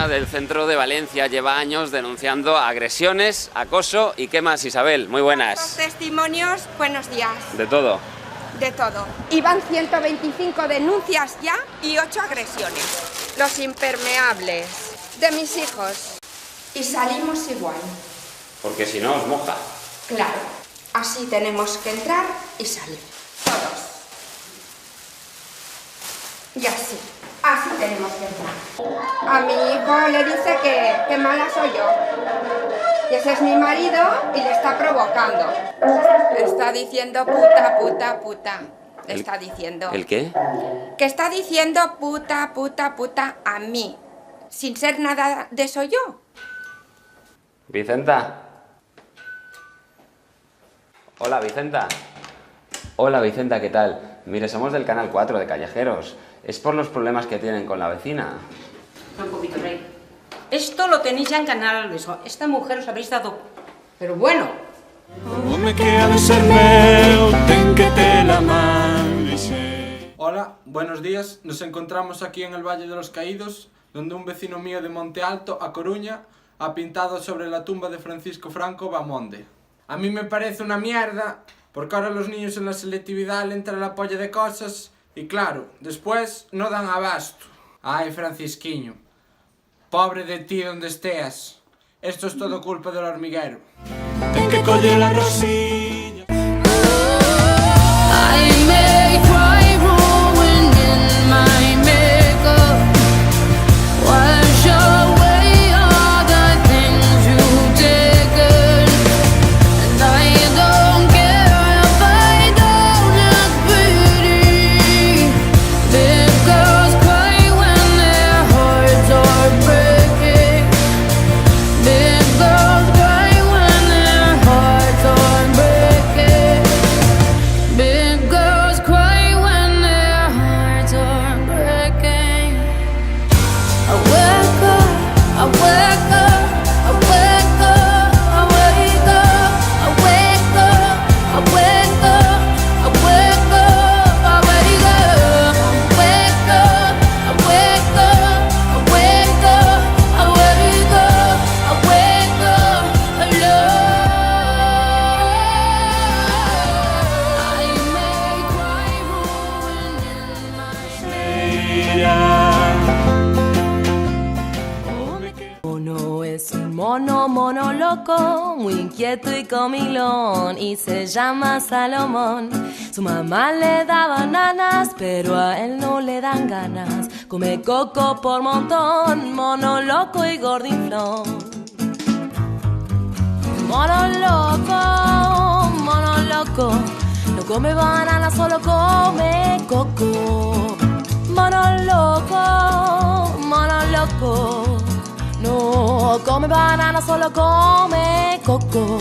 vecina del centro de Valencia lleva años denunciando agresiones, acoso y ¿qué más, Isabel? Muy buenas. Testimonios, buenos días. De todo. De todo. Iban 125 denuncias ya y 8 agresiones. Los impermeables de mis hijos. Y salimos igual. Porque si no os moja. Claro. Así tenemos que entrar y salir. Todos. Y así. Así tenemos que entrar. A mi hijo le dice que mala soy yo. Y ese es mi marido y le está provocando. Está diciendo puta, puta, puta. Está diciendo. ¿El qué? Que está diciendo puta, puta, puta a mí. Sin ser nada de eso yo. Vicenta. Hola, Vicenta. Hola, Vicenta, ¿qué tal? Mire, somos del Canal 4 de Callejeros. Es por los problemas que tienen con la vecina. Un poquito, Rey. Esto lo tenéis ya en Canal Beso. Esta mujer os habréis dado... Pero bueno. Hola, buenos días. Nos encontramos aquí en el Valle de los Caídos, donde un vecino mío de Monte Alto, a Coruña, ha pintado sobre la tumba de Francisco Franco Bamonde. A mí me parece una mierda, porque ahora los niños en la selectividad le entra la polla de cosas y claro, después no dan abasto. Ay, Francisquiño, pobre de ti donde estés. Esto es todo culpa del hormiguero. Ten que coller la rosilla. Mono loco, muy inquieto y comilón, y se llama Salomón. Su mamá le da bananas, pero a él no le dan ganas. Come coco por montón, mono loco y gordinflón. Mono loco, no come banana, solo come coco. Mono loco, no come banana, solo come coco.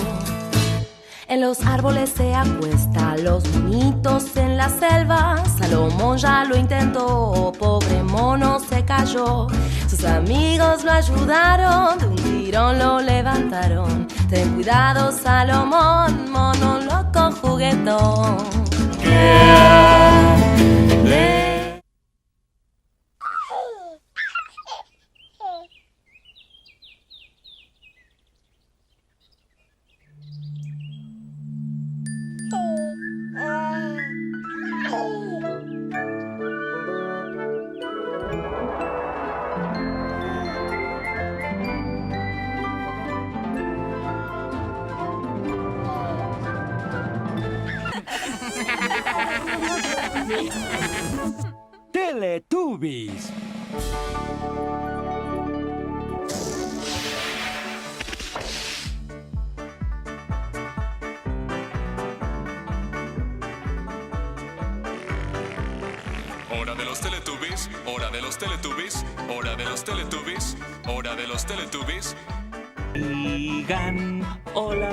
En los árboles se acuesta, los monitos en la selva. Salomón ya lo intentó, pobre mono se cayó. Sus amigos lo ayudaron, de un tirón lo levantaron. Ten cuidado, Salomón, mono loco juguetón. Teletubbies. Hora de los Teletubbies, hora de los Teletubbies, hora de los Teletubbies, hora de los Teletubbies. Digan hola.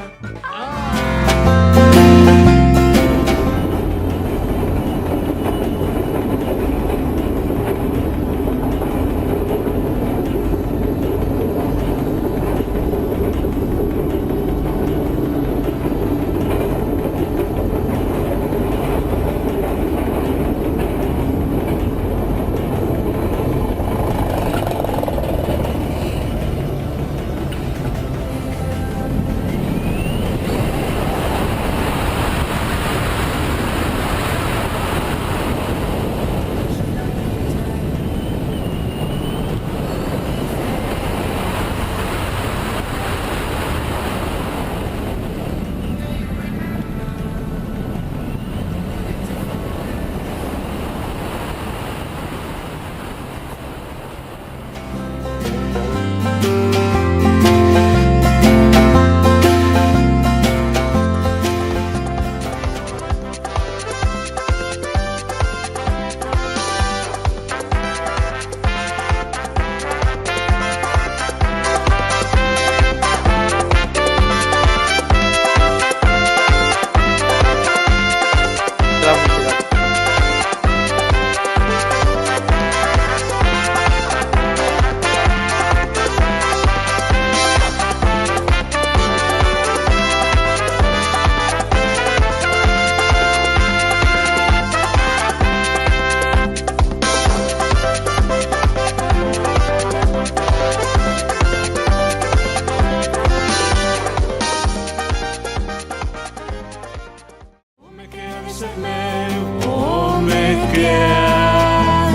ser meu, home que ha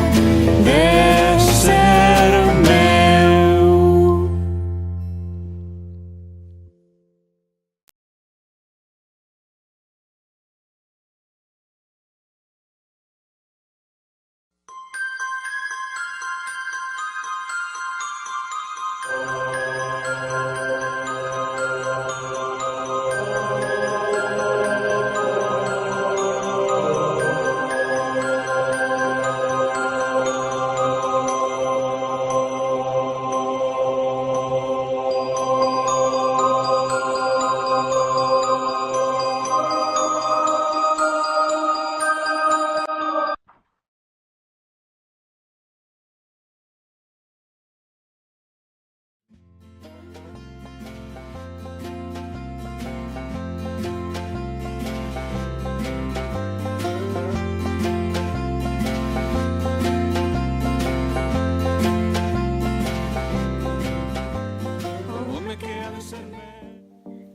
de ser meu.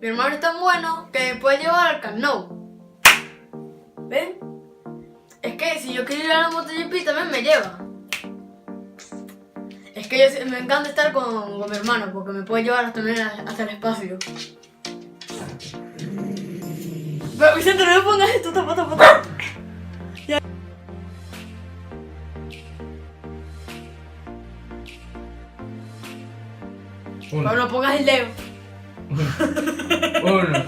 Mi hermano es tan bueno que me puede llevar al Camp Nou. ¿Ven? Es que si yo quiero ir a la MotoGP también me lleva. Es que me encanta estar con mi hermano porque me puede llevar hasta el espacio. Pero Vicente, no me pongas esto, tapa. Pero no pongas el dedo. 1.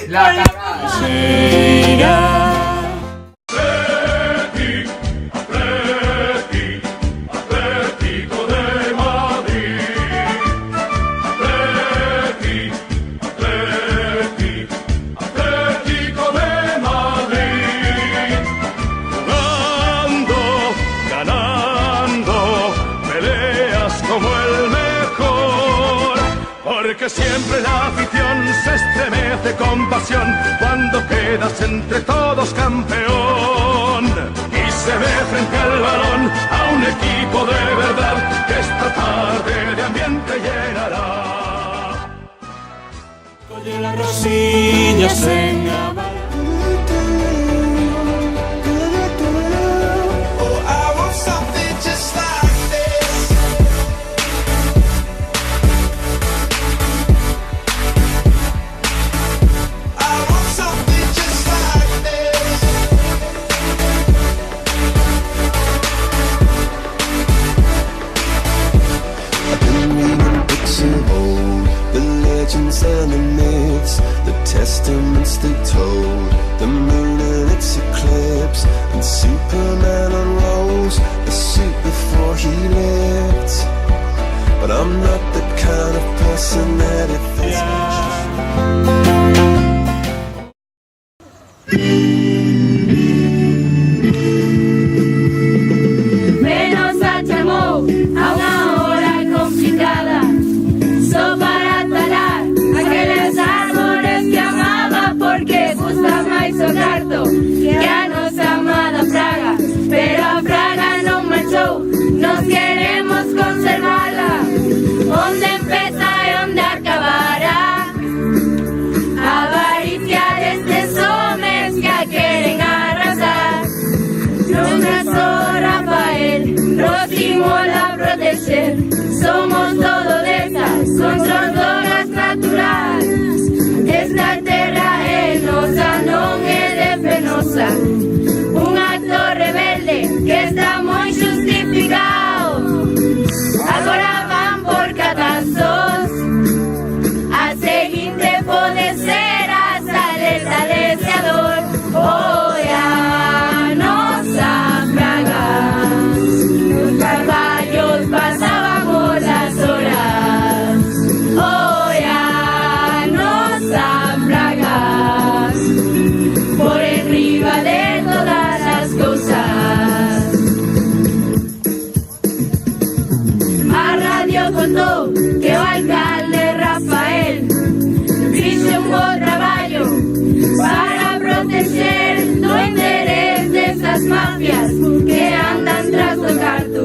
La cagada. Atlético de Madrid. Atlético de Madrid. Ganando, peleas como el mejor. Porque siempre la afición se estremece con pasión cuando quedas entre todos campeón. Y se ve frente al balón a un equipo de verdad que esta tarde de ambiente llenará. Oye las rosillas en Habana. And the myths, the testaments that told the moon and its eclipse, and Superman unrolls a suit before he lived. But I'm not the kind of person that it fits. Menos a Chamou, a una hora complicada. Para talar aquellos árboles que amaba, porque gusta máis o carto que a nosa amada Praga. Pero a Praga non marchou, nos queremos conservala. Onde empeza e onde acabará a avaricia destes homes que a queren arrasar. Non é só Rafael, Rosimola proteger. Somos todo desas controladoras naturais. Esta terra é nosa, non é de penosa. Un acto rebelde que está moi justificado. Agora van por catazos. A seguinte pode ser a saleta deseador. Oi, a nosa Praga. Os caballos pasaban las horas. Hoy a nosa Praga, por arriba de todas las cosas. A radio contou que o alcalde Rafael fixe un bo traballo para proteger do interés desas mafias que andan tras do carto.